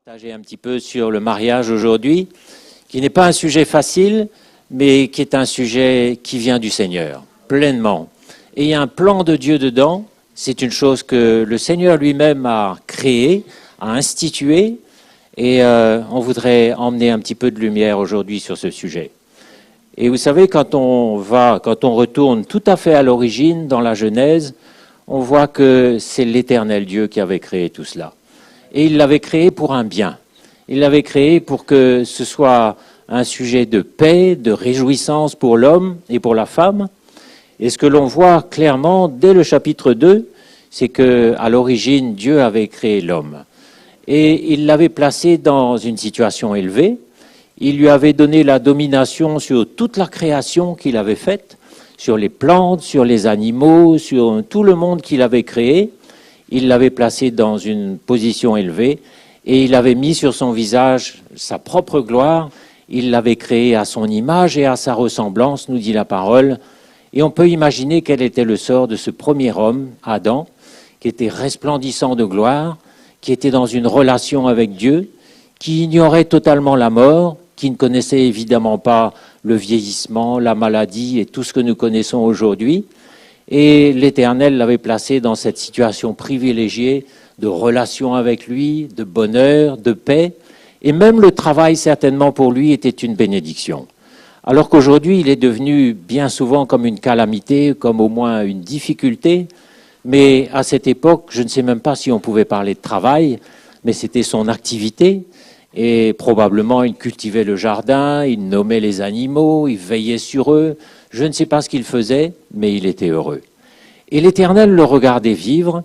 Partager un petit peu sur le mariage aujourd'hui, qui n'est pas un sujet facile, mais qui est un sujet qui vient du Seigneur, pleinement. Et il y a un plan de Dieu dedans, c'est une chose que le Seigneur lui-même a créée, a instituée, et on voudrait emmener un petit peu de lumière aujourd'hui sur ce sujet. Et vous savez, quand on retourne tout à fait à l'origine, dans la Genèse, on voit que c'est l'Éternel Dieu qui avait créé tout cela. Et il l'avait créé pour un bien. Il l'avait créé pour que ce soit un sujet de paix, de réjouissance pour l'homme et pour la femme. Et ce que l'on voit clairement dès le chapitre 2, c'est qu'à l'origine, Dieu avait créé l'homme. Et il l'avait placé dans une situation élevée. Il lui avait donné la domination sur toute la création qu'il avait faite, sur les plantes, sur les animaux, sur tout le monde qu'il avait créé. Il l'avait placé dans une position élevée et il avait mis sur son visage sa propre gloire. Il l'avait créé à son image et à sa ressemblance, nous dit la parole. Et on peut imaginer quel était le sort de ce premier homme, Adam, qui était resplendissant de gloire, qui était dans une relation avec Dieu, qui ignorait totalement la mort, qui ne connaissait évidemment pas le vieillissement, la maladie et tout ce que nous connaissons aujourd'hui. Et l'Éternel l'avait placé dans cette situation privilégiée de relation avec lui, de bonheur, de paix. Et même le travail, certainement, pour lui, était une bénédiction. Alors qu'aujourd'hui, il est devenu bien souvent comme une calamité, comme au moins une difficulté. Mais à cette époque, je ne sais même pas si on pouvait parler de travail, mais c'était son activité. Et probablement, il cultivait le jardin, il nommait les animaux, il veillait sur eux. Je ne sais pas ce qu'il faisait, mais il était heureux. Et l'Éternel le regardait vivre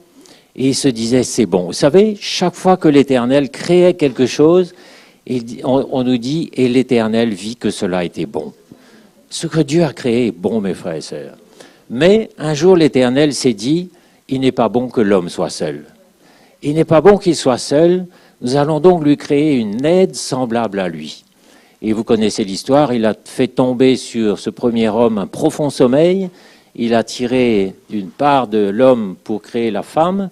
et il se disait, c'est bon. Vous savez, chaque fois que l'Éternel créait quelque chose, on nous dit, et l'Éternel vit que cela était bon. Ce que Dieu a créé est bon, mes frères et sœurs. Mais un jour, l'Éternel s'est dit, il n'est pas bon que l'homme soit seul. Il n'est pas bon qu'il soit seul. Nous allons donc lui créer une aide semblable à lui. Et vous connaissez l'histoire, il a fait tomber sur ce premier homme un profond sommeil, il a tiré une part de l'homme pour créer la femme,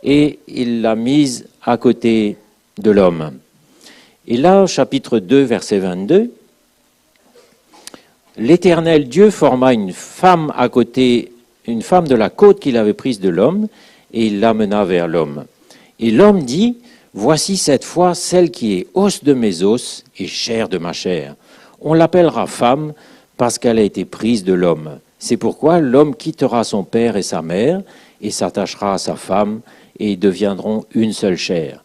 et il l'a mise à côté de l'homme. Et là, chapitre 2, verset 22, l'Éternel Dieu forma une femme à côté, une femme de la côte qu'il avait prise de l'homme, et il l'amena vers l'homme. Et l'homme dit, voici cette fois celle qui est os de mes os et chair de ma chair. On l'appellera femme parce qu'elle a été prise de l'homme. C'est pourquoi l'homme quittera son père et sa mère et s'attachera à sa femme et ils deviendront une seule chair.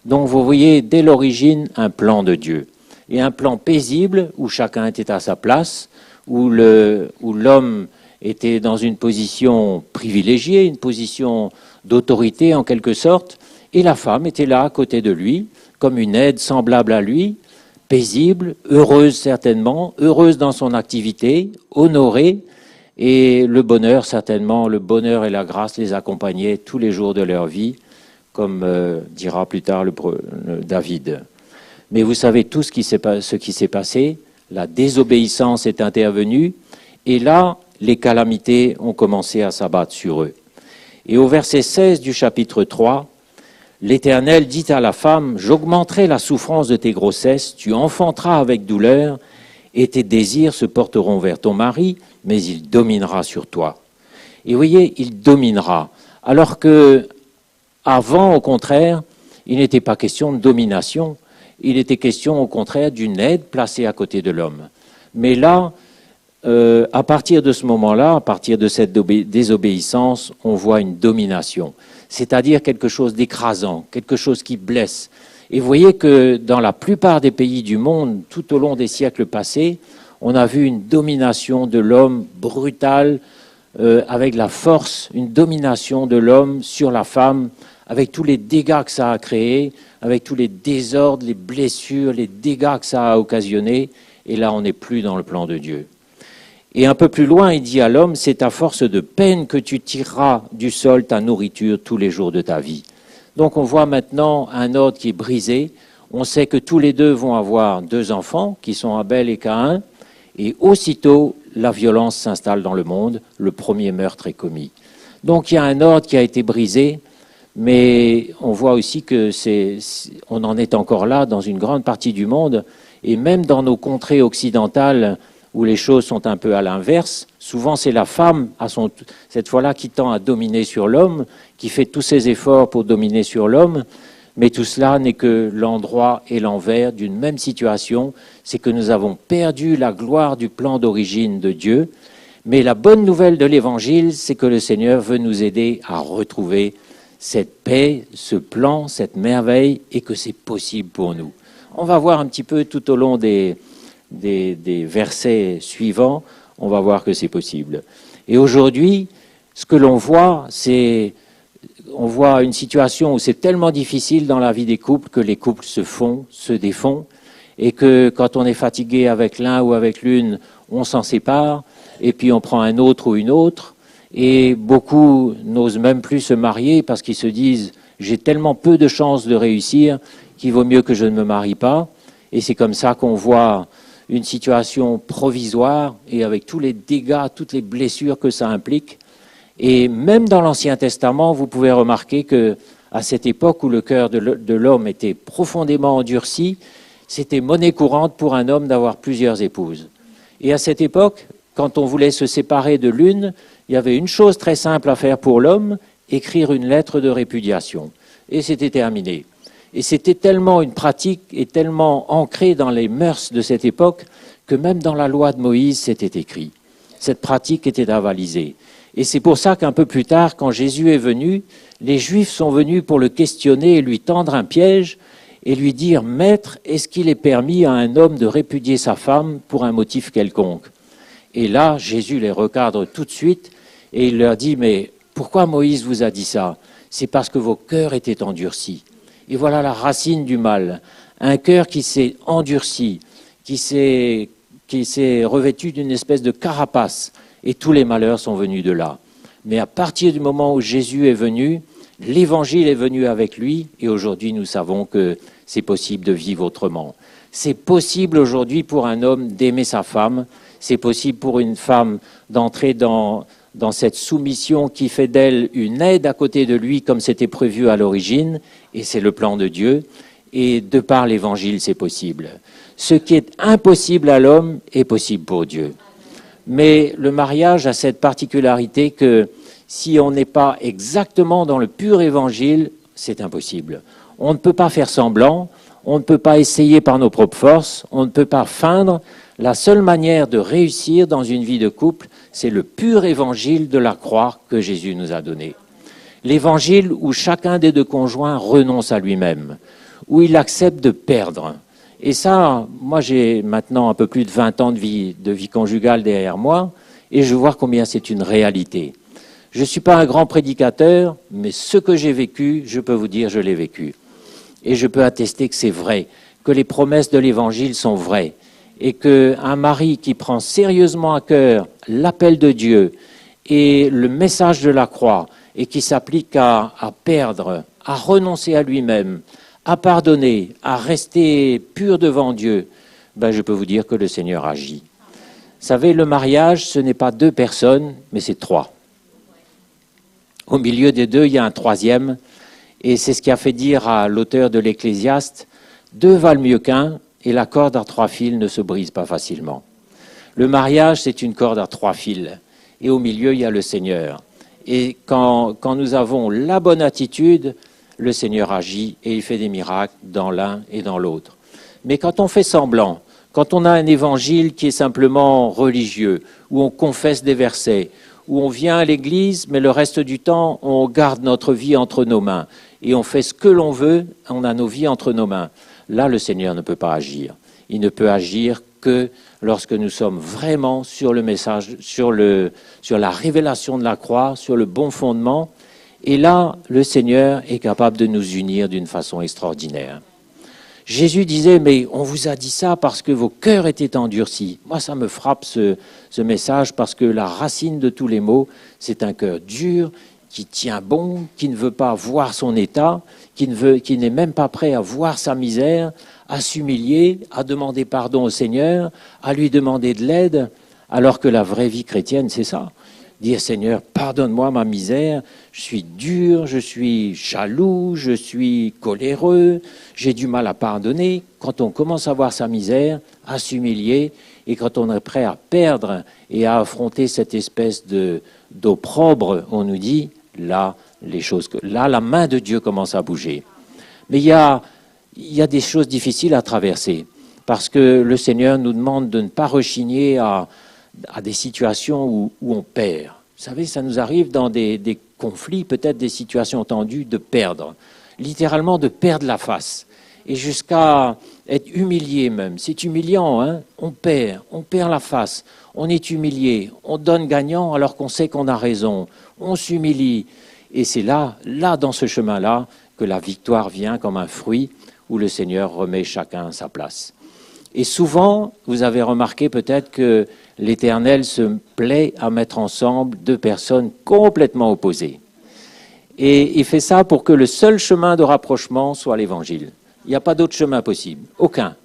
Donc vous voyez dès l'origine un plan de Dieu. Et un plan paisible où chacun était à sa place, où l'homme était dans une position privilégiée, une position d'autorité en quelque sorte, et la femme était là à côté de lui, comme une aide semblable à lui, paisible, heureuse certainement, heureuse dans son activité, honorée, et le bonheur certainement, le bonheur et la grâce les accompagnaient tous les jours de leur vie, comme dira plus tard le David. Mais vous savez tout ce qui s'est passé, la désobéissance est intervenue, et là, les calamités ont commencé à s'abattre sur eux. Et au verset 16 du chapitre 3, l'Éternel dit à la femme, « J'augmenterai la souffrance de tes grossesses, tu enfanteras avec douleur, et tes désirs se porteront vers ton mari, mais il dominera sur toi. » Et vous voyez, il dominera. Alors que avant, au contraire, il n'était pas question de domination, il était question au contraire d'une aide placée à côté de l'homme. Mais là, à partir de ce moment-là, à partir de cette désobéissance, on voit une domination. C'est-à-dire quelque chose d'écrasant, quelque chose qui blesse. Et vous voyez que dans la plupart des pays du monde, tout au long des siècles passés, on a vu une domination de l'homme brutale, avec la force, une domination de l'homme sur la femme, avec tous les dégâts que ça a créés, avec tous les désordres, les blessures, les dégâts que ça a occasionnés. Et là, on n'est plus dans le plan de Dieu. Et un peu plus loin, il dit à l'homme, c'est à force de peine que tu tireras du sol ta nourriture tous les jours de ta vie. Donc on voit maintenant un ordre qui est brisé. On sait que tous les deux vont avoir 2 enfants, qui sont Abel et Caïn. Et aussitôt, la violence s'installe dans le monde, le premier meurtre est commis. Donc il y a un ordre qui a été brisé, Mais on voit aussi que on en est encore là dans une grande partie du monde, et même dans nos contrées occidentales où les choses sont un peu à l'inverse, souvent c'est la femme, cette fois-là, qui tend à dominer sur l'homme, qui fait tous ses efforts pour dominer sur l'homme, mais tout cela n'est que l'endroit et l'envers d'une même situation, c'est que nous avons perdu la gloire du plan d'origine de Dieu, mais la bonne nouvelle de l'Évangile, c'est que le Seigneur veut nous aider à retrouver cette paix, ce plan, cette merveille, et que c'est possible pour nous. On va voir un petit peu tout au long des versets suivants, on va voir que c'est possible. Et aujourd'hui, ce que l'on voit, on voit une situation où c'est tellement difficile dans la vie des couples que les couples se défont, et que quand on est fatigué avec l'un ou avec l'une, on s'en sépare, et puis on prend un autre ou une autre, et beaucoup n'osent même plus se marier parce qu'ils se disent « j'ai tellement peu de chances de réussir qu'il vaut mieux que je ne me marie pas ». Et c'est comme ça qu'on voit une situation provisoire et avec tous les dégâts, toutes les blessures que ça implique. Et même dans l'Ancien Testament, vous pouvez remarquer que à cette époque où le cœur de l'homme était profondément endurci, c'était monnaie courante pour un homme d'avoir plusieurs épouses. Et à cette époque, quand on voulait se séparer de l'une, il y avait une chose très simple à faire pour l'homme, écrire une lettre de répudiation. Et c'était terminé. Et c'était tellement une pratique et tellement ancrée dans les mœurs de cette époque que même dans la loi de Moïse, c'était écrit. Cette pratique était avalisée. Et c'est pour ça qu'un peu plus tard, quand Jésus est venu, les Juifs sont venus pour le questionner et lui tendre un piège et lui dire « Maître, est-ce qu'il est permis à un homme de répudier sa femme pour un motif quelconque ?» Et là, Jésus les recadre tout de suite et il leur dit « Mais pourquoi Moïse vous a dit ça? C'est parce que vos cœurs étaient endurcis. » Et voilà la racine du mal. Un cœur qui s'est endurci, qui s'est revêtu d'une espèce de carapace. Et tous les malheurs sont venus de là. Mais à partir du moment où Jésus est venu, l'Évangile est venu avec lui. Et aujourd'hui, nous savons que c'est possible de vivre autrement. C'est possible aujourd'hui pour un homme d'aimer sa femme. C'est possible pour une femme d'entrer dans cette soumission qui fait d'elle une aide à côté de lui comme c'était prévu à l'origine, et c'est le plan de Dieu, et de par l'Évangile, c'est possible. Ce qui est impossible à l'homme est possible pour Dieu. Mais le mariage a cette particularité que si on n'est pas exactement dans le pur Évangile, c'est impossible. On ne peut pas faire semblant, on ne peut pas essayer par nos propres forces, on ne peut pas feindre. La seule manière de réussir dans une vie de couple, c'est le pur évangile de la croix que Jésus nous a donné. L'évangile où chacun des deux conjoints renonce à lui-même, où il accepte de perdre. Et ça, moi j'ai maintenant un peu plus de 20 ans de vie conjugale derrière moi, et je vois combien c'est une réalité. Je ne suis pas un grand prédicateur, mais ce que j'ai vécu, je peux vous dire, je l'ai vécu. Et je peux attester que c'est vrai, que les promesses de l'évangile sont vraies. Et qu'un mari qui prend sérieusement à cœur l'appel de Dieu et le message de la croix et qui s'applique à perdre, à renoncer à lui-même, à pardonner, à rester pur devant Dieu, je peux vous dire que le Seigneur agit. Vous savez, le mariage, ce n'est pas deux personnes, mais c'est trois. Au milieu des deux, il y a un troisième, et c'est ce qui a fait dire à l'auteur de l'Ecclésiaste, « Deux valent mieux qu'un ». Et la corde à 3 fils ne se brise pas facilement. Le mariage, c'est une corde à 3 fils. Et au milieu, il y a le Seigneur. Et quand nous avons la bonne attitude, le Seigneur agit et il fait des miracles dans l'un et dans l'autre. Mais quand on fait semblant, quand on a un évangile qui est simplement religieux, où on confesse des versets, où on vient à l'église, mais le reste du temps, on garde notre vie entre nos mains. Et on fait ce que l'on veut, on a nos vies entre nos mains. Là, le Seigneur ne peut pas agir. Il ne peut agir que lorsque nous sommes vraiment sur le message, sur la révélation de la croix, sur le bon fondement. Et là, le Seigneur est capable de nous unir d'une façon extraordinaire. Jésus disait, mais on vous a dit ça parce que vos cœurs étaient endurcis. Moi, ça me frappe ce message parce que la racine de tous les maux, c'est un cœur dur, qui tient bon, qui ne veut pas voir son état, qui n'est même pas prêt à voir sa misère, à s'humilier, à demander pardon au Seigneur, à lui demander de l'aide, alors que la vraie vie chrétienne, c'est ça. dire Seigneur, pardonne-moi ma misère, je suis dur, je suis jaloux, je suis coléreux, j'ai du mal à pardonner. Quand on commence à voir sa misère, à s'humilier, et quand on est prêt à perdre et à affronter cette espèce d'opprobre, on nous dit, là, la main de Dieu commence à bouger. Mais il y a des choses difficiles à traverser, parce que le Seigneur nous demande de ne pas rechigner à des situations où on perd. Vous savez, ça nous arrive dans des conflits, peut-être des situations tendues, de perdre. Littéralement de perdre la face. Et jusqu'à être humilié même. C'est humiliant, hein? On perd la face. On est humilié. On donne gagnant alors qu'on sait qu'on a raison. On s'humilie. Et c'est là, dans ce chemin-là, que la victoire vient comme un fruit où le Seigneur remet chacun à sa place. Et souvent, vous avez remarqué peut-être que l'Éternel se plaît à mettre ensemble deux personnes complètement opposées. Et il fait ça pour que le seul chemin de rapprochement soit l'Évangile. Il n'y a pas d'autre chemin possible, aucun.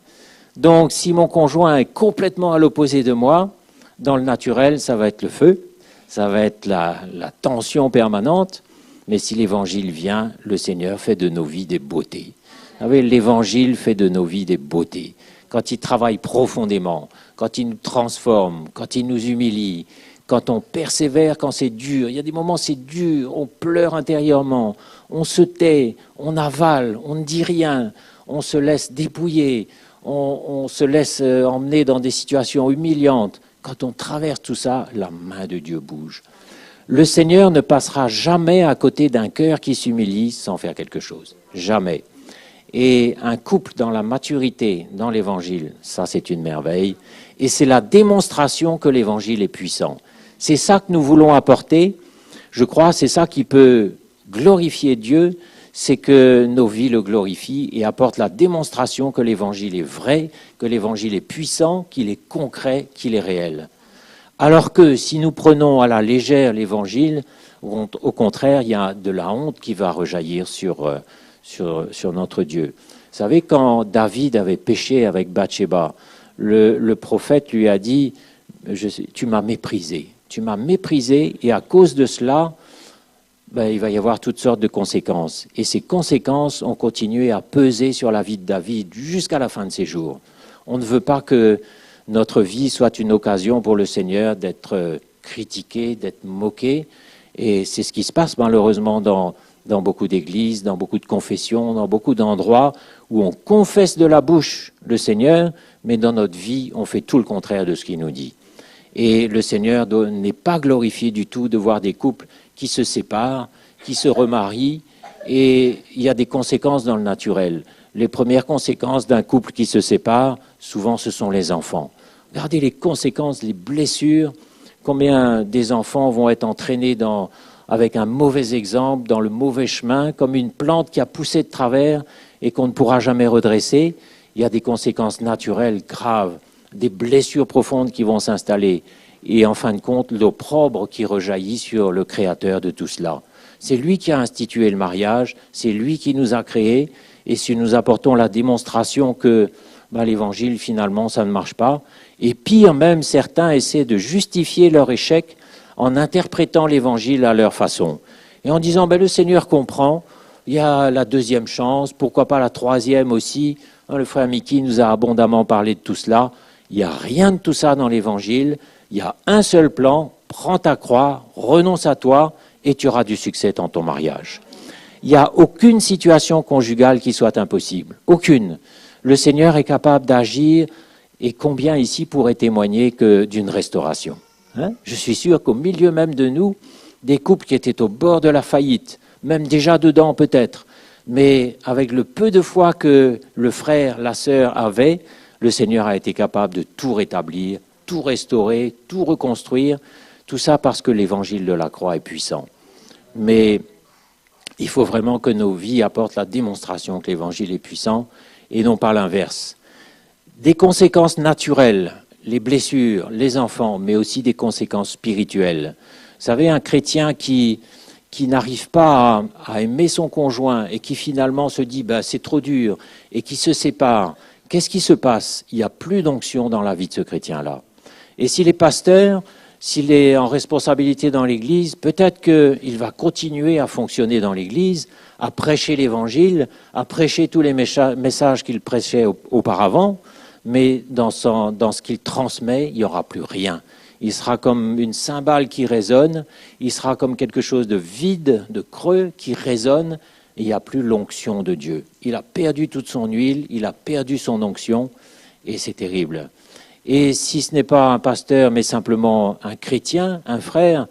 Donc, si mon conjoint est complètement à l'opposé de moi, dans le naturel, ça va être le feu, ça va être la tension permanente. Mais si l'Évangile vient, le Seigneur fait de nos vies des beautés. Vous savez, l'Évangile fait de nos vies des beautés. Quand il travaille profondément, quand il nous transforme, quand il nous humilie, quand on persévère, quand c'est dur. Il y a des moments c'est dur, on pleure intérieurement, on se tait, on avale, on ne dit rien, on se laisse dépouiller, on se laisse emmener dans des situations humiliantes. Quand on traverse tout ça, la main de Dieu bouge. Le Seigneur ne passera jamais à côté d'un cœur qui s'humilie sans faire quelque chose. Jamais. Et un couple dans la maturité, dans l'Évangile, ça c'est une merveille. Et c'est la démonstration que l'Évangile est puissant. C'est ça que nous voulons apporter. Je crois c'est ça qui peut glorifier Dieu, c'est que nos vies le glorifient et apportent la démonstration que l'Évangile est vrai, que l'Évangile est puissant, qu'il est concret, qu'il est réel. Alors que si nous prenons à la légère l'Évangile, au contraire, il y a de la honte qui va rejaillir sur notre Dieu. Vous savez, quand David avait péché avec Bathsheba, le prophète lui a dit « Tu m'as méprisé. Tu m'as méprisé et à cause de cela, il va y avoir toutes sortes de conséquences. » Et ces conséquences ont continué à peser sur la vie de David jusqu'à la fin de ses jours. On ne veut pas que notre vie soit une occasion pour le Seigneur d'être critiqué, d'être moqué. Et c'est ce qui se passe malheureusement dans beaucoup d'églises, dans beaucoup de confessions, dans beaucoup d'endroits où on confesse de la bouche le Seigneur, mais dans notre vie, on fait tout le contraire de ce qu'il nous dit. Et le Seigneur n'est pas glorifié du tout de voir des couples qui se séparent, qui se remarient, et il y a des conséquences dans le naturel. Les premières conséquences d'un couple qui se sépare, souvent ce sont les enfants. Regardez les conséquences, les blessures, combien des enfants vont être entraînés avec un mauvais exemple, dans le mauvais chemin, comme une plante qui a poussé de travers et qu'on ne pourra jamais redresser. Il y a des conséquences naturelles graves, des blessures profondes qui vont s'installer. Et en fin de compte, l'opprobre qui rejaillit sur le créateur de tout cela. C'est lui qui a institué le mariage, c'est lui qui nous a créés. Et si nous apportons la démonstration que l'Évangile, finalement, ça ne marche pas, et pire même, certains essaient de justifier leur échec en interprétant l'Évangile à leur façon. Et en disant, le Seigneur comprend, il y a la deuxième chance, pourquoi pas la troisième aussi. Le frère Mickey nous a abondamment parlé de tout cela. Il n'y a rien de tout ça dans l'Évangile. Il y a un seul plan, prends ta croix, renonce à toi, et tu auras du succès dans ton mariage. Il n'y a aucune situation conjugale qui soit impossible. Aucune. Le Seigneur est capable d'agir, et combien ici pourrait témoigner que d'une restauration. Je suis sûr qu'au milieu même de nous, des couples qui étaient au bord de la faillite, même déjà dedans peut-être, mais avec le peu de foi que le frère, la sœur avaient, le Seigneur a été capable de tout rétablir, tout restaurer, tout reconstruire, tout ça parce que l'évangile de la croix est puissant. Mais il faut vraiment que nos vies apportent la démonstration que l'évangile est puissant et non pas l'inverse. Des conséquences naturelles, les blessures, les enfants, mais aussi des conséquences spirituelles. Vous savez, un chrétien qui n'arrive pas à aimer son conjoint et qui finalement se dit c'est trop dur et qui se sépare, qu'est-ce qui se passe? Il n'y a plus d'onction dans la vie de ce chrétien-là. Et si les pasteurs, S'il est en responsabilité dans l'Église, peut-être qu'il va continuer à fonctionner dans l'Église, à prêcher l'Évangile, à prêcher tous les messages qu'il prêchait auparavant, mais dans ce qu'il transmet, il n'y aura plus rien. Il sera comme une cymbale qui résonne, il sera comme quelque chose de vide, de creux, qui résonne, et il n'y a plus l'onction de Dieu. Il a perdu toute son huile, il a perdu son onction, et c'est terrible. Et si ce n'est pas un pasteur, mais simplement un chrétien, un frère,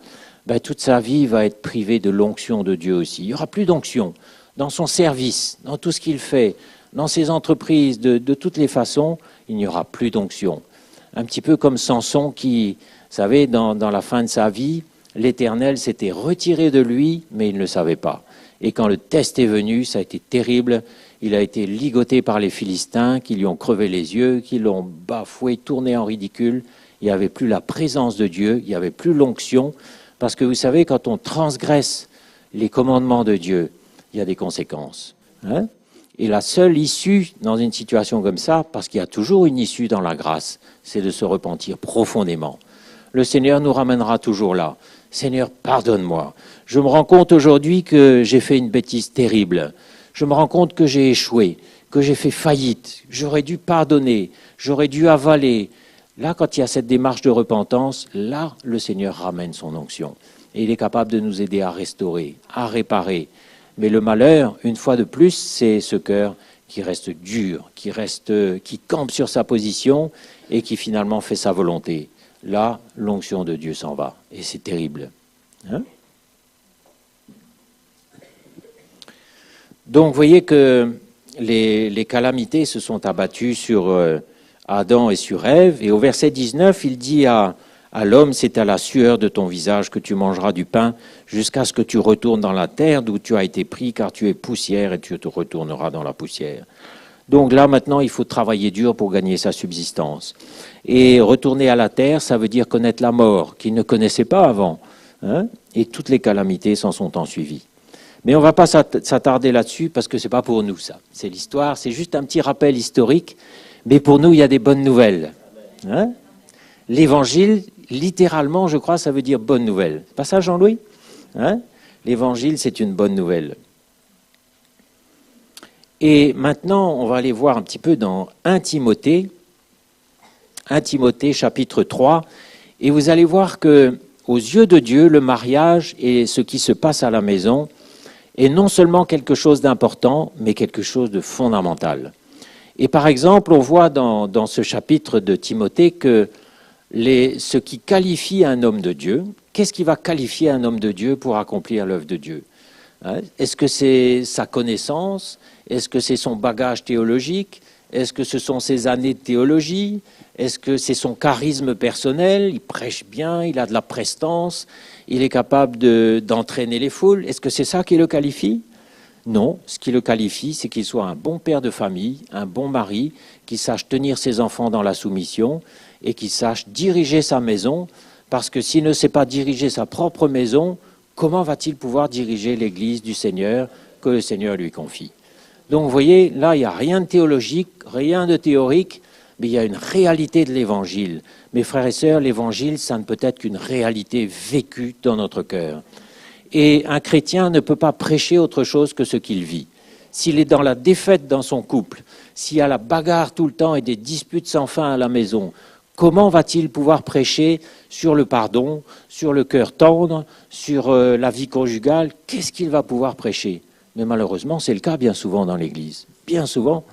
ben, toute sa vie va être privée de l'onction de Dieu aussi. Il n'y aura plus d'onction dans son service, dans tout ce qu'il fait, dans ses entreprises, de toutes les façons, il n'y aura plus d'onction. Un petit peu comme Samson qui, vous savez, dans la fin de sa vie, l'Éternel s'était retiré de lui, mais il ne le savait pas. Et quand le test est venu, ça a été terrible. Il a été ligoté par les Philistins qui lui ont crevé les yeux, qui l'ont bafoué, tourné en ridicule. Il n'y avait plus la présence de Dieu, il n'y avait plus l'onction. Parce que vous savez, quand on transgresse les commandements de Dieu, il y a des conséquences. Hein? Et la seule issue dans une situation comme ça, parce qu'il y a toujours une issue dans la grâce, c'est de se repentir profondément. Le Seigneur nous ramènera toujours là. Seigneur, pardonne-moi. Je me rends compte aujourd'hui que j'ai fait une bêtise terrible. Je me rends compte que j'ai échoué, que j'ai fait faillite. J'aurais dû pardonner, j'aurais dû avaler. Là, quand il y a cette démarche de repentance, là, le Seigneur ramène son onction. Et il est capable de nous aider à restaurer, à réparer. Mais le malheur, une fois de plus, c'est ce cœur qui reste dur, qui campe sur sa position et qui finalement fait sa volonté. Là, l'onction de Dieu s'en va. Et c'est terrible. Hein? Donc, vous voyez que les calamités se sont abattues sur Adam et sur Ève. Et au verset 19, il dit à l'homme, c'est à la sueur de ton visage que tu mangeras du pain jusqu'à ce que tu retournes dans la terre d'où tu as été pris, car tu es poussière et tu te retourneras dans la poussière. Donc là, maintenant, il faut travailler dur pour gagner sa subsistance. Et retourner à la terre, ça veut dire connaître la mort, qu'il ne connaissait pas avant. Hein? Et toutes les calamités s'en sont ensuivies. Mais on ne va pas s'attarder là-dessus parce que ce n'est pas pour nous, ça. C'est l'histoire, c'est juste un petit rappel historique. Mais pour nous, il y a des bonnes nouvelles. Hein? L'évangile, littéralement, je crois, ça veut dire bonne nouvelle. C'est pas ça, Jean-Louis? Hein? L'évangile, c'est une bonne nouvelle. Et maintenant, on va aller voir un petit peu dans 1 Timothée chapitre 3, et vous allez voir que, aux yeux de Dieu, le mariage et ce qui se passe à la maison est non seulement quelque chose d'important, mais quelque chose de fondamental. Et par exemple, on voit dans ce chapitre de Timothée que ce qui qualifie un homme de Dieu, qu'est-ce qui va qualifier un homme de Dieu pour accomplir l'œuvre de Dieu? Hein? Est-ce que c'est sa connaissance? Est-ce que c'est son bagage théologique? Est-ce que ce sont ses années de théologie? Est-ce que c'est son charisme personnel? Il prêche bien, il a de la prestance, il est capable d'entraîner les foules. Est-ce que c'est ça qui le qualifie? Non, ce qui le qualifie, c'est qu'il soit un bon père de famille, un bon mari, qui sache tenir ses enfants dans la soumission et qui sache diriger sa maison, parce que s'il ne sait pas diriger sa propre maison, comment va-t-il pouvoir diriger l'Église du Seigneur que le Seigneur lui confie? Donc vous voyez, là, il n'y a rien de théologique, rien de théorique, mais il y a une réalité de l'Évangile. Mes frères et sœurs, l'Évangile, ça ne peut être qu'une réalité vécue dans notre cœur. Et un chrétien ne peut pas prêcher autre chose que ce qu'il vit. S'il est dans la défaite dans son couple, s'il y a la bagarre tout le temps et des disputes sans fin à la maison, comment va-t-il pouvoir prêcher sur le pardon, sur le cœur tendre, sur la vie conjugale? Qu'est-ce qu'il va pouvoir prêcher? Mais malheureusement, c'est le cas bien souvent dans l'Église. Bien souvent.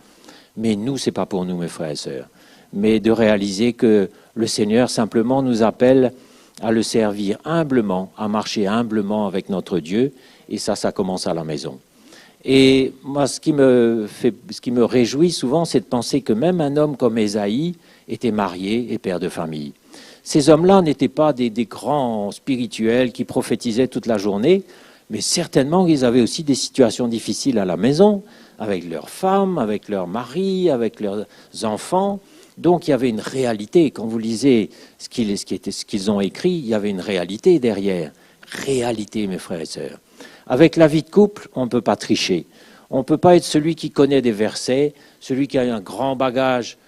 Mais nous, ce n'est pas pour nous, mes frères et sœurs. Mais de réaliser que le Seigneur simplement nous appelle à le servir humblement, à marcher humblement avec notre Dieu. Et ça commence à la maison. Et moi, ce qui me réjouit souvent, c'est de penser que même un homme comme Ésaïe était marié et père de famille. Ces hommes-là n'étaient pas des grands spirituels qui prophétisaient toute la journée, mais certainement ils avaient aussi des situations difficiles à la maison, avec leurs femmes, avec leurs maris, avec leurs enfants. Donc il y avait une réalité. Quand vous lisez ce qu'ils ont écrit, il y avait une réalité derrière. Réalité, mes frères et sœurs. Avec la vie de couple, on ne peut pas tricher. On ne peut pas être celui qui connaît des versets, celui qui a un grand bagage.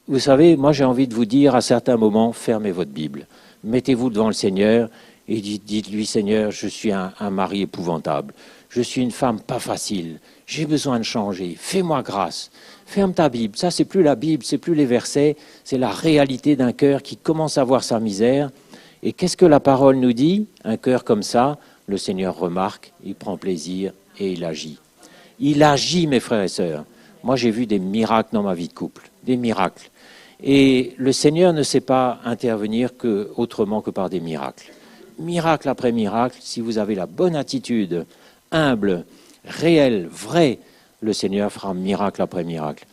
Vous savez, moi j'ai envie de vous dire à certains moments, fermez votre Bible. mettez-vous devant le Seigneur et dites-lui, Seigneur, je suis un mari épouvantable. Je suis une femme pas facile. J'ai besoin de changer. Fais-moi grâce. Ferme ta Bible. Ça, c'est plus la Bible, c'est plus les versets. C'est la réalité d'un cœur qui commence à voir sa misère. Et qu'est-ce que la parole nous dit? Un cœur comme ça, le Seigneur remarque, il prend plaisir et il agit. Il agit, mes frères et sœurs. Moi, j'ai vu des miracles dans ma vie de couple. Des miracles. Et le Seigneur ne sait pas intervenir autrement que par des miracles. Miracle après miracle, si vous avez la bonne attitude, humble, réelle, vraie, le Seigneur fera miracle après miracle.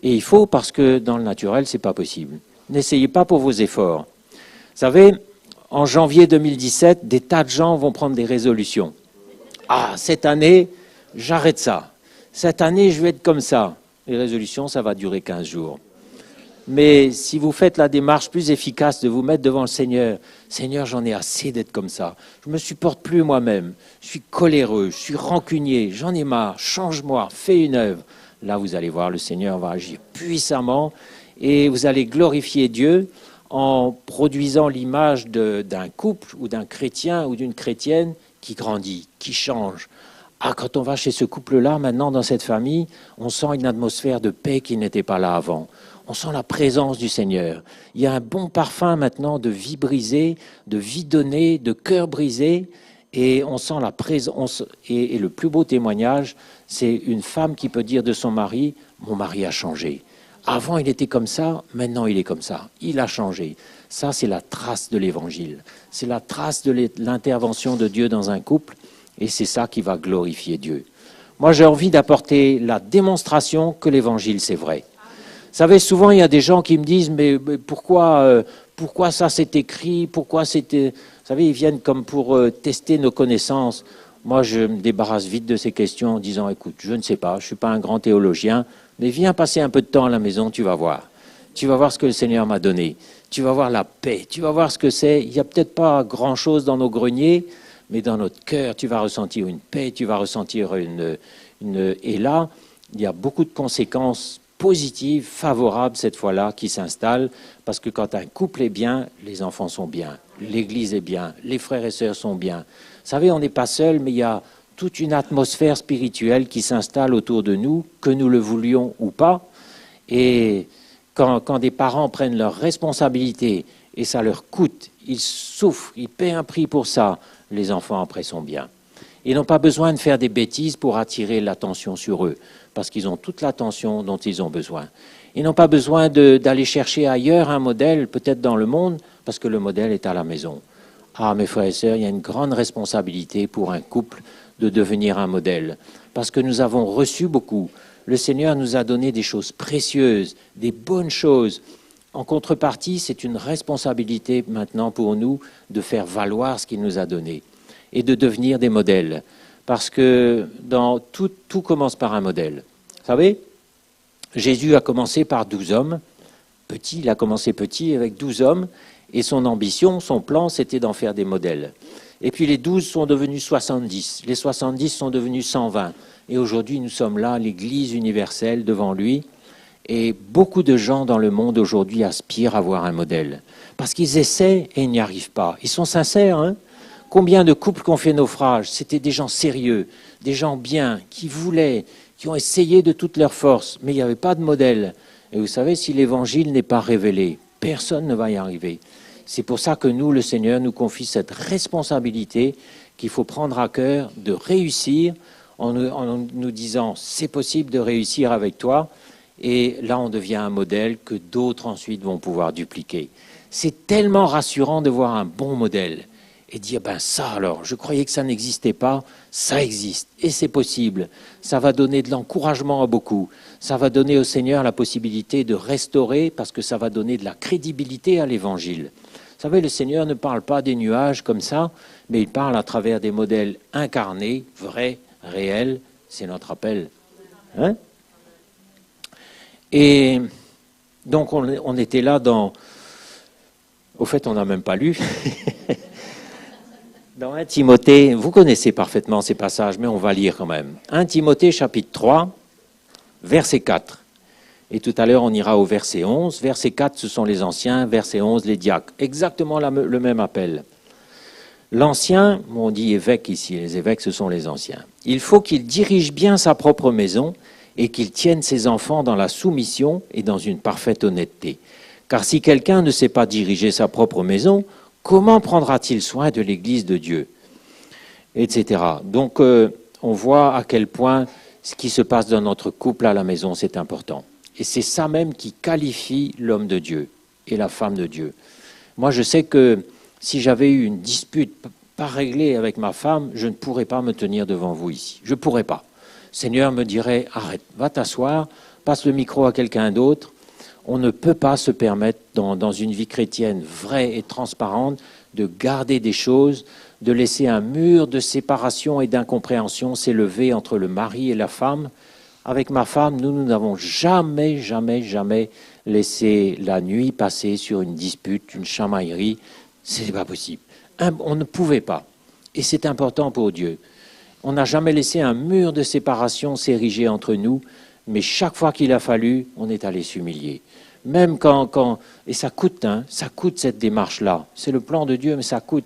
Et il faut, parce que dans le naturel, c'est pas possible. N'essayez pas pour vos efforts. Vous savez, en janvier 2017, des tas de gens vont prendre des résolutions. Ah, cette année, j'arrête ça. Cette année, je vais être comme ça. Les résolutions, ça va durer 15 jours. Mais si vous faites la démarche plus efficace de vous mettre devant le Seigneur, Seigneur, j'en ai assez d'être comme ça. Je ne me supporte plus moi-même. Je suis coléreux, je suis rancunier, j'en ai marre. Change-moi, fais une œuvre. Là, vous allez voir, le Seigneur va agir puissamment et vous allez glorifier Dieu en produisant l'image d'un couple ou d'un chrétien ou d'une chrétienne qui grandit, qui change. Ah, quand on va chez ce couple-là, maintenant, dans cette famille, on sent une atmosphère de paix qui n'était pas là avant. On sent la présence du Seigneur. Il y a un bon parfum maintenant de vie brisée, de vie donnée, de cœur brisé, et on sent la présence. Et le plus beau témoignage, c'est une femme qui peut dire de son mari, mon mari a changé. Avant, il était comme ça, maintenant, il est comme ça. Il a changé. Ça, c'est la trace de l'Évangile. C'est la trace de l'intervention de Dieu dans un couple, et c'est ça qui va glorifier Dieu. Moi, j'ai envie d'apporter la démonstration que l'Évangile, c'est vrai. Vous savez, souvent, il y a des gens qui me disent, mais pourquoi ça s'est écrit, pourquoi c'était... Vous savez, ils viennent comme pour tester nos connaissances. Moi, je me débarrasse vite de ces questions en disant, écoute, je ne sais pas, je ne suis pas un grand théologien, mais viens passer un peu de temps à la maison, tu vas voir. Tu vas voir ce que le Seigneur m'a donné. Tu vas voir la paix, tu vas voir ce que c'est. Il n'y a peut-être pas grand-chose dans nos greniers, mais dans notre cœur, tu vas ressentir une paix, tu vas ressentir une... Et là, il y a beaucoup de conséquences positive, favorable cette fois-là, qui s'installe, parce que quand un couple est bien, les enfants sont bien, l'Église est bien, les frères et sœurs sont bien. Vous savez, on n'est pas seul, mais il y a toute une atmosphère spirituelle qui s'installe autour de nous, que nous le voulions ou pas. Et quand des parents prennent leurs responsabilités, et ça leur coûte, ils souffrent, ils paient un prix pour ça, les enfants après sont bien. Ils n'ont pas besoin de faire des bêtises pour attirer l'attention sur eux, parce qu'ils ont toute l'attention dont ils ont besoin. Ils n'ont pas besoin d'aller chercher ailleurs un modèle, peut-être dans le monde, parce que le modèle est à la maison. Ah, mes frères et sœurs, il y a une grande responsabilité pour un couple de devenir un modèle, parce que nous avons reçu beaucoup. Le Seigneur nous a donné des choses précieuses, des bonnes choses. En contrepartie, c'est une responsabilité maintenant pour nous de faire valoir ce qu'il nous a donné et de devenir des modèles. Parce que tout commence par un modèle. Vous savez, Jésus a commencé par 12 hommes. Petit, il a commencé petit avec 12 hommes. Et son ambition, son plan, c'était d'en faire des modèles. Et puis les 12 sont devenus 70. Les 70 sont devenus 120. Et aujourd'hui, nous sommes là, l'Église universelle, devant lui. Et beaucoup de gens dans le monde aujourd'hui aspirent à avoir un modèle. Parce qu'ils essaient et ils n'y arrivent pas. Ils sont sincères, hein ? Combien de couples qui ont fait naufrage, c'était des gens sérieux, des gens bien, qui voulaient, qui ont essayé de toutes leurs forces, mais il n'y avait pas de modèle. Et vous savez, si l'Évangile n'est pas révélé, personne ne va y arriver. C'est pour ça que nous, le Seigneur, nous confie cette responsabilité qu'il faut prendre à cœur de réussir en nous disant « c'est possible de réussir avec toi ». Et là, on devient un modèle que d'autres ensuite vont pouvoir dupliquer. C'est tellement rassurant de voir un bon modèle. Et dire, ben ça alors, je croyais que ça n'existait pas, ça existe, et c'est possible. Ça va donner de l'encouragement à beaucoup. Ça va donner au Seigneur la possibilité de restaurer, parce que ça va donner de la crédibilité à l'Évangile. Vous savez, le Seigneur ne parle pas des nuages comme ça, mais il parle à travers des modèles incarnés, vrais, réels. C'est notre appel. Hein ? Et donc, on était là dans... Au fait, on n'a même pas lu... Dans 1 Timothée, vous connaissez parfaitement ces passages, mais on va lire quand même. 1 Timothée chapitre 3, verset 4. Et tout à l'heure, on ira au verset 11. Verset 4, ce sont les anciens. Verset 11, les diacres. Exactement le même appel. L'ancien, on dit évêque ici, les évêques, ce sont les anciens. Il faut qu'il dirige bien sa propre maison et qu'il tienne ses enfants dans la soumission et dans une parfaite honnêteté. Car si quelqu'un ne sait pas diriger sa propre maison, comment prendra-t-il soin de l'Église de Dieu, etc. Donc, on voit à quel point ce qui se passe dans notre couple à la maison, c'est important. Et c'est ça même qui qualifie l'homme de Dieu et la femme de Dieu. Moi, je sais que si j'avais eu une dispute pas réglée avec ma femme, je ne pourrais pas me tenir devant vous ici. Je ne pourrais pas. Le Seigneur me dirait, arrête, va t'asseoir, passe le micro à quelqu'un d'autre. On ne peut pas se permettre, dans une vie chrétienne vraie et transparente, de garder des choses, de laisser un mur de séparation et d'incompréhension s'élever entre le mari et la femme. Avec ma femme, nous n'avons jamais laissé la nuit passer sur une dispute, une chamaillerie. Ce n'est pas possible. On ne pouvait pas. Et c'est important pour Dieu. On n'a jamais laissé un mur de séparation s'ériger entre nous, mais chaque fois qu'il a fallu, on est allé s'humilier. Même quand et ça coûte cette démarche-là. C'est le plan de Dieu, mais ça coûte.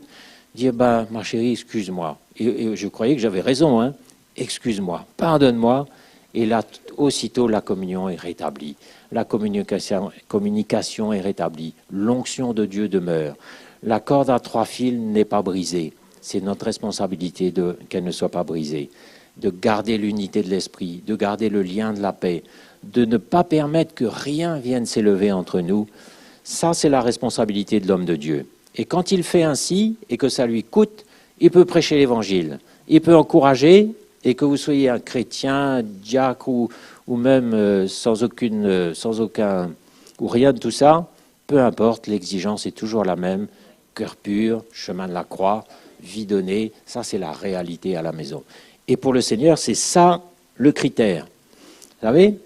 Dire, ma chérie, excuse-moi. Et je croyais que j'avais raison, hein. Excuse-moi, pardonne-moi. Et là, aussitôt, la communion est rétablie. La communication est rétablie. L'onction de Dieu demeure. La corde à 3 fils n'est pas brisée. C'est notre responsabilité qu'elle ne soit pas brisée. De garder l'unité de l'esprit, de garder le lien de la paix, de ne pas permettre que rien vienne s'élever entre nous. Ça, c'est la responsabilité de l'homme de Dieu. Et quand il fait ainsi, et que ça lui coûte, il peut prêcher l'Évangile. Il peut encourager, et que vous soyez un chrétien, diacre ou même sans aucun, ou rien de tout ça, peu importe, l'exigence est toujours la même. Cœur pur, chemin de la croix, vie donnée, ça c'est la réalité à la maison. Et pour le Seigneur, c'est ça le critère. Vous savez,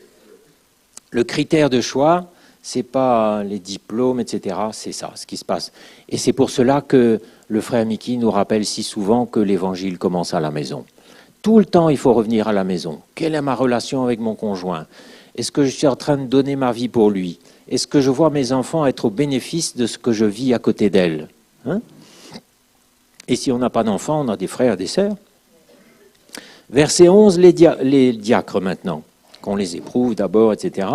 le critère de choix, c'est pas les diplômes, etc. C'est ça, ce qui se passe. Et c'est pour cela que le frère Mickey nous rappelle si souvent que l'évangile commence à la maison. Tout le temps, il faut revenir à la maison. Quelle est ma relation avec mon conjoint? Est-ce que je suis en train de donner ma vie pour lui? Est-ce que je vois mes enfants être au bénéfice de ce que je vis à côté d'elles, hein? Et si on n'a pas d'enfants, on a des frères et des sœurs. Verset 11, les diacres maintenant, qu'on les éprouve d'abord, etc.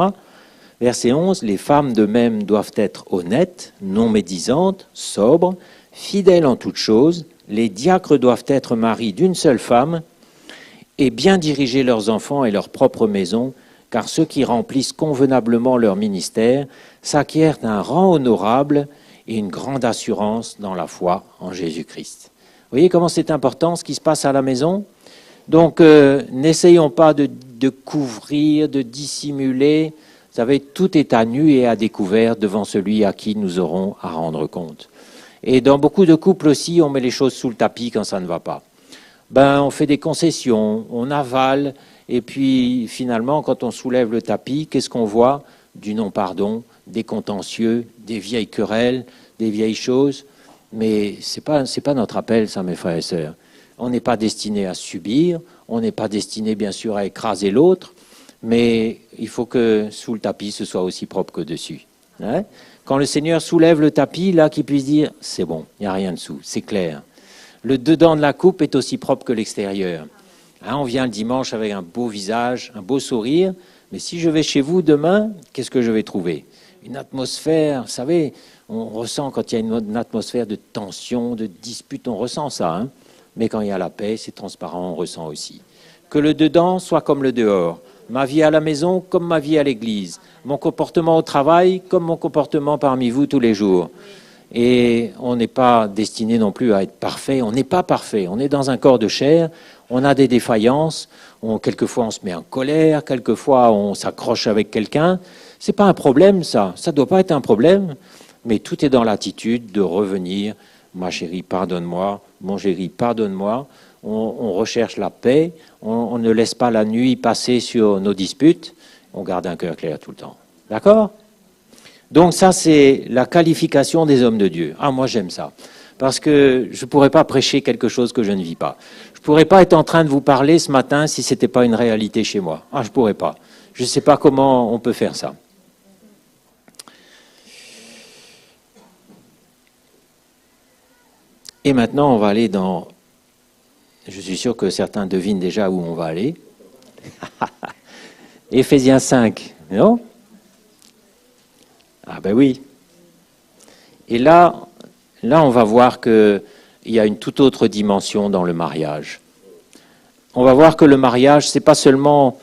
Verset 11, les femmes de même doivent être honnêtes, non médisantes, sobres, fidèles en toutes choses. Les diacres doivent être maris d'une seule femme et bien diriger leurs enfants et leur propre maison, car ceux qui remplissent convenablement leur ministère s'acquièrent un rang honorable et une grande assurance dans la foi en Jésus-Christ. Vous voyez comment c'est important ce qui se passe à la maison? Donc, n'essayons pas de couvrir, de dissimuler. Vous savez, tout est à nu et à découvert devant celui à qui nous aurons à rendre compte. Et dans beaucoup de couples aussi, on met les choses sous le tapis quand ça ne va pas. On fait des concessions, on avale, et puis finalement, quand on soulève le tapis, qu'est-ce qu'on voit? Du non-pardon, des contentieux, des vieilles querelles, des vieilles choses. Mais c'est pas notre appel, ça, mes frères et sœurs. On n'est pas destiné à subir, on n'est pas destiné, bien sûr, à écraser l'autre, mais il faut que sous le tapis, ce soit aussi propre que dessus. Hein? Quand le Seigneur soulève le tapis, là, qu'il puisse dire, c'est bon, il n'y a rien dessous, c'est clair. Le dedans de la coupe est aussi propre que l'extérieur. Hein, on vient le dimanche avec un beau visage, un beau sourire, mais si je vais chez vous demain, qu'est-ce que je vais trouver? Une atmosphère, vous savez, on ressent quand il y a une atmosphère de tension, de dispute, on ressent ça. Hein, mais quand il y a la paix, c'est transparent, on ressent aussi. Que le dedans soit comme le dehors. Ma vie à la maison comme ma vie à l'église. Mon comportement au travail comme mon comportement parmi vous tous les jours. Et on n'est pas destiné non plus à être parfait. On n'est pas parfait. On est dans un corps de chair. On a des défaillances. Quelquefois, on se met en colère. Quelquefois, on s'accroche avec quelqu'un. C'est pas un problème, ça. Ça doit pas être un problème. Mais tout est dans l'attitude de revenir. Ma chérie, pardonne-moi. Mon chéri, pardonne-moi. On recherche la paix. On ne laisse pas la nuit passer sur nos disputes. On garde un cœur clair tout le temps. D'accord ? Donc ça, c'est la qualification des hommes de Dieu. Ah, moi, j'aime ça. Parce que je ne pourrais pas prêcher quelque chose que je ne vis pas. Je ne pourrais pas être en train de vous parler ce matin si ce n'était pas une réalité chez moi. Ah, je ne pourrais pas. Je ne sais pas comment on peut faire ça. Et maintenant, on va aller dans... Je suis sûr que certains devinent déjà où on va aller. Éphésiens 5, non? Ah ben oui. Et là, on va voir qu'il y a une toute autre dimension dans le mariage. On va voir que le mariage, c'est pas seulement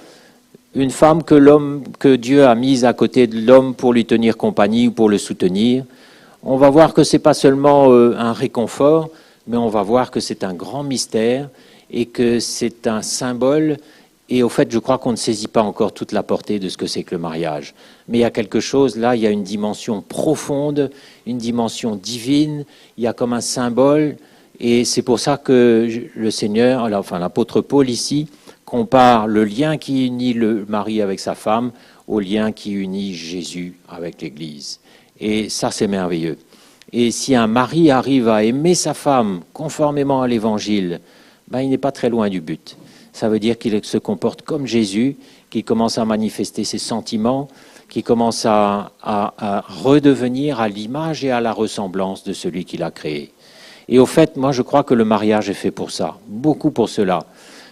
une femme que Dieu a mise à côté de l'homme pour lui tenir compagnie ou pour le soutenir. On va voir que c'est pas seulement un réconfort, mais on va voir que c'est un grand mystère et que c'est un symbole. Et au fait, je crois qu'on ne saisit pas encore toute la portée de ce que c'est que le mariage. Mais il y a quelque chose, là, il y a une dimension profonde, une dimension divine, il y a comme un symbole. Et c'est pour ça que le Seigneur, enfin l'apôtre Paul ici, compare le lien qui unit le mari avec sa femme au lien qui unit Jésus avec l'Église. Et ça, c'est merveilleux. Et si un mari arrive à aimer sa femme conformément à l'Évangile, ben, il n'est pas très loin du but. Ça veut dire qu'il se comporte comme Jésus, qu'il commence à manifester ses sentiments, qu'il commence à redevenir à l'image et à la ressemblance de celui qu'il a créé. Et au fait, moi je crois que le mariage est fait pour ça, beaucoup pour cela,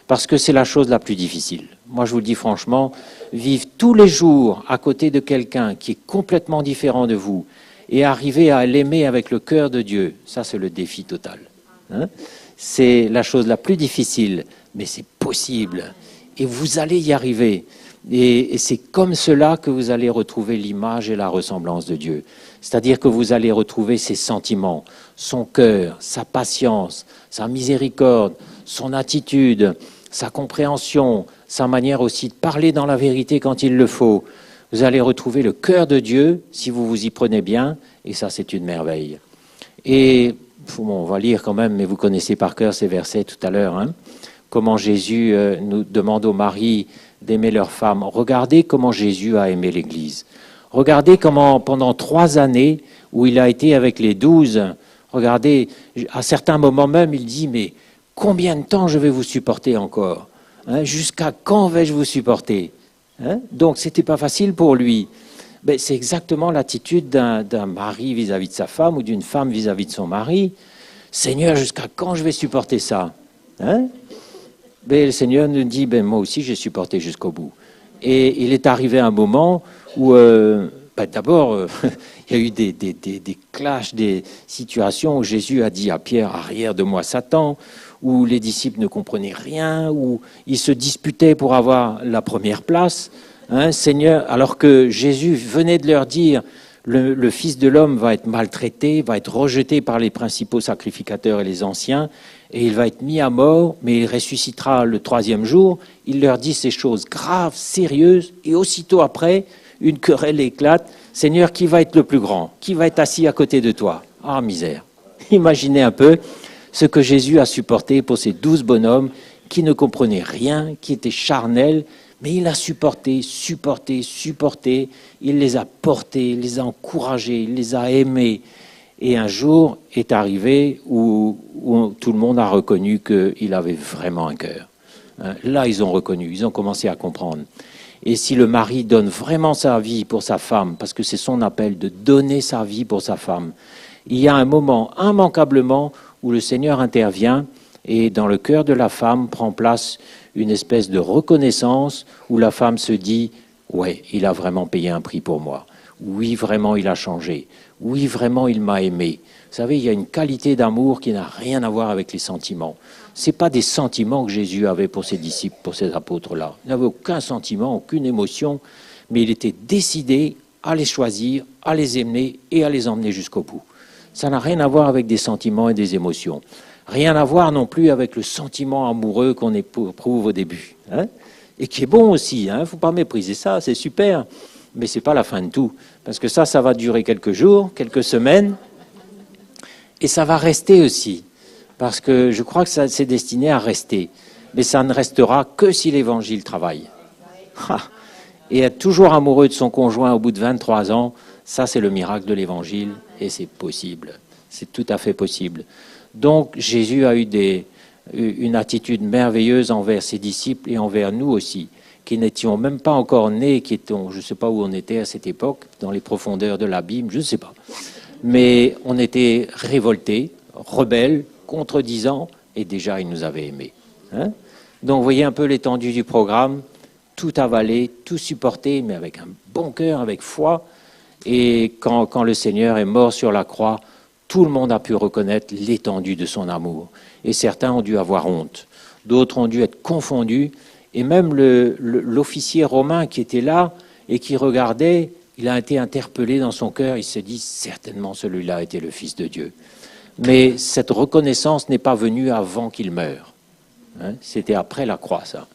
parce que c'est la chose la plus difficile. Moi je vous le dis franchement, vivre tous les jours à côté de quelqu'un qui est complètement différent de vous et arriver à l'aimer avec le cœur de Dieu, ça c'est le défi total. Hein? C'est la chose la plus difficile, mais c'est possible. Et vous allez y arriver. Et c'est comme cela que vous allez retrouver l'image et la ressemblance de Dieu. C'est-à-dire que vous allez retrouver ses sentiments, son cœur, sa patience, sa miséricorde, son attitude, sa compréhension, sa manière aussi de parler dans la vérité quand il le faut. Vous allez retrouver le cœur de Dieu si vous vous y prenez bien, et ça c'est une merveille. Et bon, on va lire quand même, mais vous connaissez par cœur ces versets tout à l'heure, hein, comment Jésus nous demande aux maris d'aimer leurs femmes. Regardez comment Jésus a aimé l'Église. Regardez comment pendant 3 années où il a été avec les 12, regardez, à certains moments même, il dit, mais combien de temps je vais vous supporter encore, hein, jusqu'à quand vais-je vous supporter, hein? Donc c'était pas facile pour lui. Ben, c'est exactement l'attitude d'un mari vis-à-vis de sa femme ou d'une femme vis-à-vis de son mari. Seigneur, jusqu'à quand je vais supporter ça, hein? Ben, le Seigneur nous dit, ben, moi aussi j'ai supporté jusqu'au bout. Et il est arrivé un moment où, d'abord, il y a eu des clashs, des situations où Jésus a dit à Pierre, arrière de moi Satan, où les disciples ne comprenaient rien, où ils se disputaient pour avoir la première place. Hein, Seigneur, alors que Jésus venait de leur dire, le Fils de l'homme va être maltraité, va être rejeté par les principaux sacrificateurs et les anciens, et il va être mis à mort, mais il ressuscitera le 3e jour. Il leur dit ces choses graves, sérieuses, et aussitôt après, une querelle éclate. Seigneur, qui va être le plus grand? Qui va être assis à côté de toi? Ah, misère! Imaginez un peu ce que Jésus a supporté pour ces 12 bonhommes qui ne comprenaient rien, qui étaient charnels, mais il a supporté. Il les a portés, il les a encouragés, il les a aimés. Et un jour est arrivé où tout le monde a reconnu qu'il avait vraiment un cœur. Là, ils ont reconnu, ils ont commencé à comprendre. Et si le mari donne vraiment sa vie pour sa femme, parce que c'est son appel de donner sa vie pour sa femme, il y a un moment, immanquablement, où le Seigneur intervient et dans le cœur de la femme prend place une espèce de reconnaissance où la femme se dit « Ouais, il a vraiment payé un prix pour moi. Oui, vraiment, il a changé. Oui, vraiment, il m'a aimé. » Vous savez, il y a une qualité d'amour qui n'a rien à voir avec les sentiments. Ce n'est pas des sentiments que Jésus avait pour ses disciples, pour ses apôtres-là. Il n'avait aucun sentiment, aucune émotion, mais il était décidé à les choisir, à les aimer et à les emmener jusqu'au bout. Ça n'a rien à voir avec des sentiments et des émotions. Rien à voir non plus avec le sentiment amoureux qu'on éprouve au début. Hein, et qui est bon aussi, il ne faut pas mépriser ça, c'est super. Mais ce n'est pas la fin de tout. Parce que ça va durer quelques jours, quelques semaines. Et ça va rester aussi. Parce que je crois que ça c'est destiné à rester. Mais ça ne restera que si l'Évangile travaille. Et être toujours amoureux de son conjoint au bout de 23 ans, ça c'est le miracle de l'Évangile. Et c'est possible. C'est tout à fait possible. Donc Jésus a eu une attitude merveilleuse envers ses disciples et envers nous aussi. qui n'étions même pas encore nés, qui étions, je ne sais pas où on était à cette époque, dans les profondeurs de l'abîme, je ne sais pas. Mais on était révoltés, rebelles, contredisants, et déjà ils nous avaient aimés. Hein? Donc vous voyez un peu l'étendue du programme, tout avaler, tout supporter, mais avec un bon cœur, avec foi. Et quand le Seigneur est mort sur la croix, tout le monde a pu reconnaître l'étendue de son amour. Et certains ont dû avoir honte, d'autres ont dû être confondus. Et même l'officier romain qui était là et qui regardait, il a été interpellé dans son cœur. Il se dit, certainement celui-là était le Fils de Dieu. Mais cette reconnaissance n'est pas venue avant qu'il meure. Hein, c'était après la croix, ça.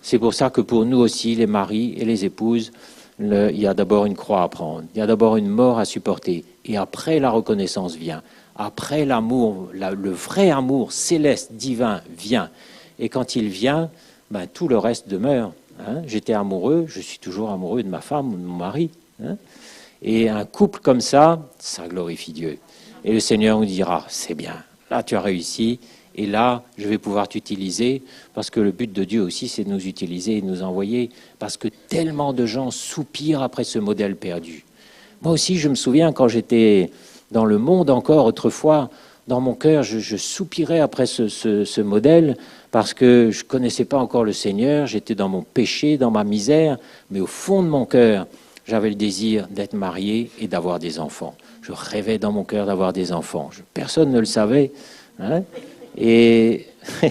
C'est pour ça que pour nous aussi, les maris et les épouses, il y a d'abord une croix à prendre. Il y a d'abord une mort à supporter. Et après, la reconnaissance vient. Après, l'amour, le vrai amour céleste, divin, vient. Et quand il vient, ben, tout le reste demeure. Hein. J'étais amoureux, je suis toujours amoureux de ma femme ou de mon mari. Hein. Et un couple comme ça glorifie Dieu. Et le Seigneur nous dira, c'est bien, là tu as réussi, et là je vais pouvoir t'utiliser, parce que le but de Dieu aussi c'est de nous utiliser et de nous envoyer, parce que tellement de gens soupirent après ce modèle perdu. Moi aussi je me souviens quand j'étais dans le monde encore autrefois, dans mon cœur je soupirais après ce modèle, parce que je ne connaissais pas encore le Seigneur, j'étais dans mon péché, dans ma misère, mais au fond de mon cœur, j'avais le désir d'être marié et d'avoir des enfants. Je rêvais dans mon cœur d'avoir des enfants. Personne ne le savait. Hein. Et vous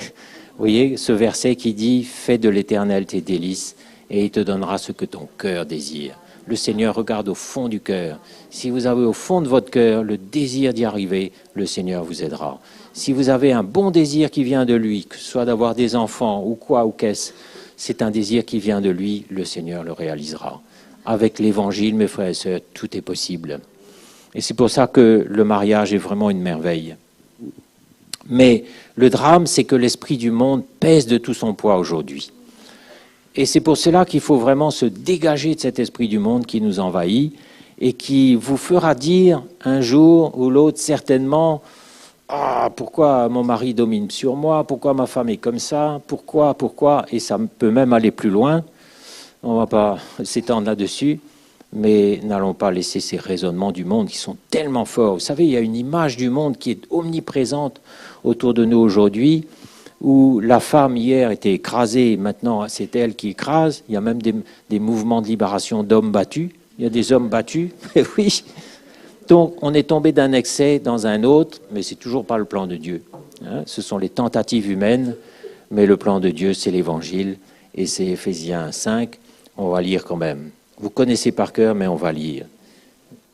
voyez ce verset qui dit « Fais de l'Éternel tes délices et il te donnera ce que ton cœur désire. » Le Seigneur regarde au fond du cœur. Si vous avez au fond de votre cœur le désir d'y arriver, le Seigneur vous aidera. Si vous avez un bon désir qui vient de lui, que ce soit d'avoir des enfants ou quoi ou qu'est-ce, c'est un désir qui vient de lui, le Seigneur le réalisera. Avec l'Évangile, mes frères et sœurs, tout est possible. Et c'est pour ça que le mariage est vraiment une merveille. Mais le drame, c'est que l'esprit du monde pèse de tout son poids aujourd'hui. Et c'est pour cela qu'il faut vraiment se dégager de cet esprit du monde qui nous envahit et qui vous fera dire un jour ou l'autre certainement « Ah, pourquoi mon mari domine sur moi? Pourquoi ma femme est comme ça? Pourquoi ?» Et ça peut même aller plus loin. On ne va pas s'étendre là-dessus. Mais n'allons pas laisser ces raisonnements du monde qui sont tellement forts. Vous savez, il y a une image du monde qui est omniprésente autour de nous aujourd'hui, où la femme hier était écrasée, maintenant c'est elle qui écrase. Il y a même des mouvements de libération d'hommes battus. Il y a des hommes battus, oui. Donc on est tombé d'un excès dans un autre, mais c'est toujours pas le plan de Dieu. Hein. Ce sont les tentatives humaines, mais le plan de Dieu, c'est l'Évangile, et c'est Éphésiens 5. On va lire quand même. Vous connaissez par cœur, mais on va lire.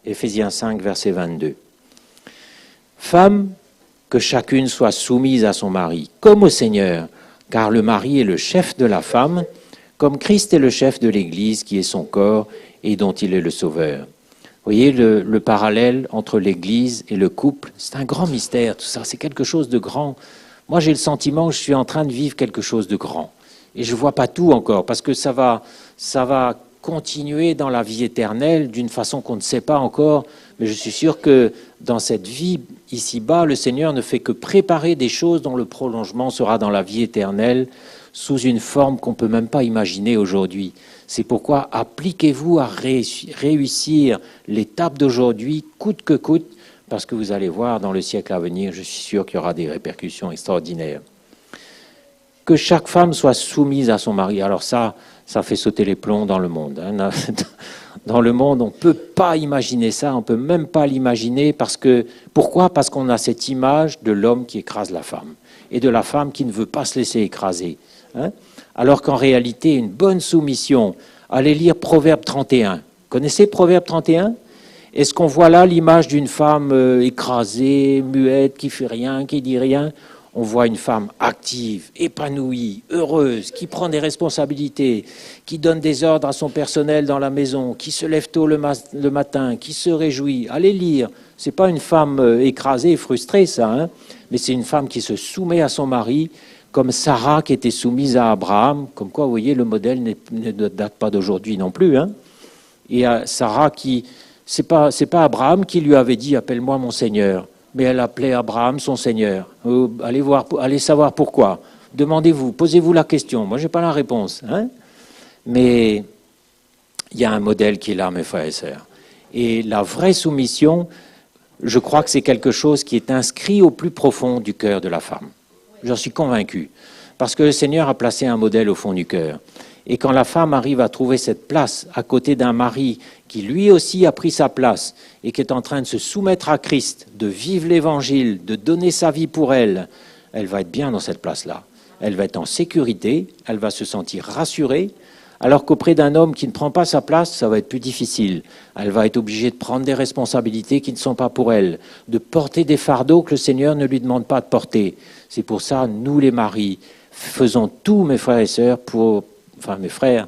Éphésiens 5, verset 22. Femmes, que chacune soit soumise à son mari, comme au Seigneur, car le mari est le chef de la femme, comme Christ est le chef de l'Église, qui est son corps et dont il est le sauveur. Vous voyez le parallèle entre l'Église et le couple, c'est un grand mystère, tout ça, c'est quelque chose de grand. Moi, j'ai le sentiment que je suis en train de vivre quelque chose de grand. Et je ne vois pas tout encore, parce que ça va continuer dans la vie éternelle d'une façon qu'on ne sait pas encore, mais je suis sûr que dans cette vie ici-bas, le Seigneur ne fait que préparer des choses dont le prolongement sera dans la vie éternelle sous une forme qu'on ne peut même pas imaginer aujourd'hui. C'est pourquoi appliquez-vous à réussir l'étape d'aujourd'hui, coûte que coûte, parce que vous allez voir dans le siècle à venir, je suis sûr qu'il y aura des répercussions extraordinaires. Que chaque femme soit soumise à son mari. Alors ça fait sauter les plombs dans le monde. Hein. Dans le monde, on ne peut pas imaginer ça, on ne peut même pas l'imaginer. Pourquoi ? Parce qu'on a cette image de l'homme qui écrase la femme et de la femme qui ne veut pas se laisser écraser. Hein. Alors qu'en réalité, une bonne soumission, allez lire Proverbe 31. Connaissez Proverbe 31 ? Est-ce qu'on voit là l'image d'une femme écrasée, muette, qui fait rien, qui dit rien ? On voit une femme active, épanouie, heureuse, qui prend des responsabilités, qui donne des ordres à son personnel dans la maison, qui se lève tôt le matin, qui se réjouit. Allez lire. C'est pas une femme écrasée et frustrée, ça, hein, mais c'est une femme qui se soumet à son mari, comme Sarah qui était soumise à Abraham. Comme quoi, vous voyez, le modèle ne date pas d'aujourd'hui non plus. Hein. Et Sarah qui... C'est pas Abraham qui lui avait dit « Appelle-moi mon Seigneur ». Mais elle appelait Abraham son Seigneur. Allez savoir pourquoi. Demandez-vous, posez-vous la question. Moi, je n'ai pas la réponse. Hein. Mais il y a un modèle qui est là, mes frères et sœurs. Et la vraie soumission, je crois que c'est quelque chose qui est inscrit au plus profond du cœur de la femme. J'en suis convaincu. Parce que le Seigneur a placé un modèle au fond du cœur. Et quand la femme arrive à trouver cette place à côté d'un mari qui lui aussi a pris sa place et qui est en train de se soumettre à Christ, de vivre l'Évangile, de donner sa vie pour elle, elle va être bien dans cette place-là. Elle va être en sécurité, elle va se sentir rassurée, alors qu'auprès d'un homme qui ne prend pas sa place, ça va être plus difficile. Elle va être obligée de prendre des responsabilités qui ne sont pas pour elle, de porter des fardeaux que le Seigneur ne lui demande pas de porter. C'est pour ça, nous les maris, faisons tout, mes frères et sœurs, mes frères,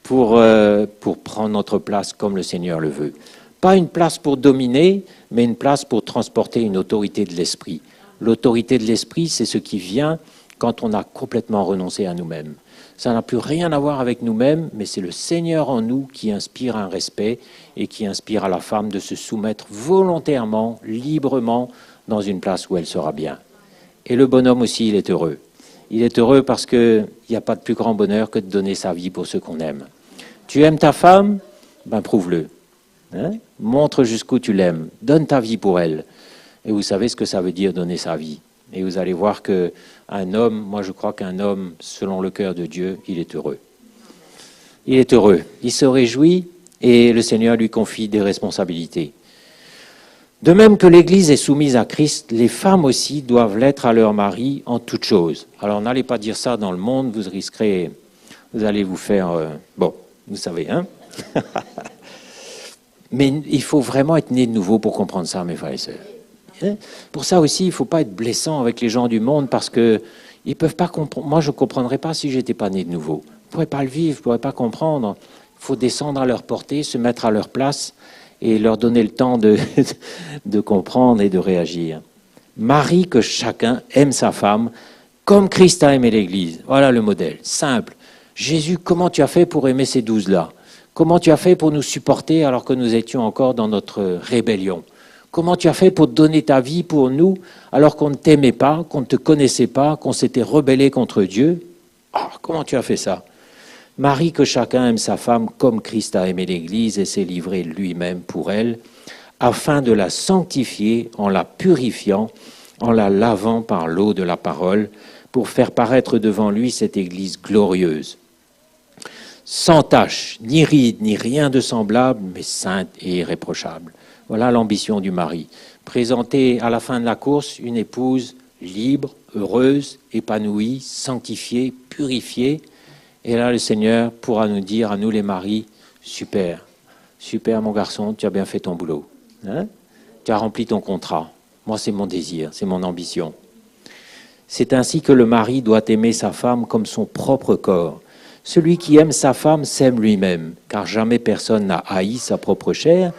pour prendre notre place comme le Seigneur le veut. Pas une place pour dominer, mais une place pour transporter une autorité de l'esprit. L'autorité de l'esprit, c'est ce qui vient quand on a complètement renoncé à nous-mêmes. Ça n'a plus rien à voir avec nous-mêmes, mais c'est le Seigneur en nous qui inspire un respect et qui inspire à la femme de se soumettre volontairement, librement, dans une place où elle sera bien. Et le bonhomme aussi, il est heureux. Il est heureux parce qu'il n'y a pas de plus grand bonheur que de donner sa vie pour ceux qu'on aime. Tu aimes ta femme? Ben prouve-le. Montre jusqu'où tu l'aimes. Donne ta vie pour elle. Et vous savez ce que ça veut dire donner sa vie. Et vous allez voir qu'un homme, moi je crois qu'un homme, selon le cœur de Dieu, il est heureux. Il est heureux. Il se réjouit et le Seigneur lui confie des responsabilités. De même que l'Église est soumise à Christ, les femmes aussi doivent l'être à leur mari en toutes choses. Alors n'allez pas dire ça dans le monde, vous allez vous faire... bon, vous savez, hein. Mais il faut vraiment être né de nouveau pour comprendre ça, mes frères et sœurs. Pour ça aussi, il ne faut pas être blessant avec les gens du monde parce qu'ils ne peuvent pas comprendre. Moi, je ne comprendrais pas si je n'étais pas né de nouveau. Je ne pourrais pas le vivre, je ne pourrais pas comprendre. Il faut descendre à leur portée, se mettre à leur place et leur donner le temps de comprendre et de réagir. Marie, que chacun aime sa femme comme Christ a aimé l'Église. Voilà le modèle, simple. Jésus, comment tu as fait pour aimer ces 12-là? Comment tu as fait pour nous supporter alors que nous étions encore dans notre rébellion? Comment tu as fait pour donner ta vie pour nous alors qu'on ne t'aimait pas, qu'on ne te connaissait pas, qu'on s'était rebellé contre Dieu? Comment tu as fait ça? Marie, que chacun aime sa femme comme Christ a aimé l'Église et s'est livré lui-même pour elle, afin de la sanctifier en la purifiant, en la lavant par l'eau de la parole, pour faire paraître devant lui cette Église glorieuse, sans tache, ni ride, ni rien de semblable, mais sainte et irréprochable. Voilà l'ambition du mari. Présenter à la fin de la course une épouse libre, heureuse, épanouie, sanctifiée, purifiée. Et là, le Seigneur pourra nous dire, à nous les maris, super, super mon garçon, tu as bien fait ton boulot. Tu as rempli ton contrat. Moi, c'est mon désir, c'est mon ambition. C'est ainsi que le mari doit aimer sa femme comme son propre corps. Celui qui aime sa femme s'aime lui-même, car jamais personne n'a haï sa propre chair,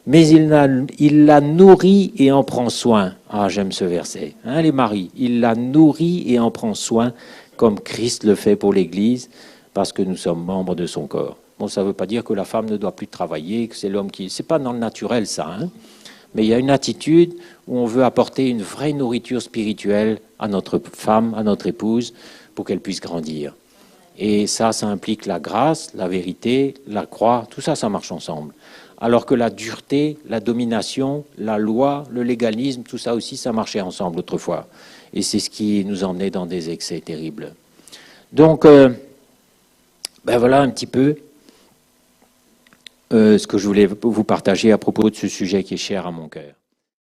mais il la nourrit et en prend soin. Ah, j'aime ce verset. Les maris, il la nourrit et en prend soin, comme Christ le fait pour l'Église, parce que nous sommes membres de son corps. Bon, ça ne veut pas dire que la femme ne doit plus travailler, que c'est l'homme qui... C'est pas dans le naturel, ça. Mais il y a une attitude où on veut apporter une vraie nourriture spirituelle à notre femme, à notre épouse, pour qu'elle puisse grandir. Et ça implique la grâce, la vérité, la croix, tout ça, ça marche ensemble. Alors que la dureté, la domination, la loi, le légalisme, tout ça aussi, ça marchait ensemble autrefois. Et c'est ce qui nous emmenait dans des excès terribles. Donc, voilà un petit peu ce que je voulais vous partager à propos de ce sujet qui est cher à mon cœur.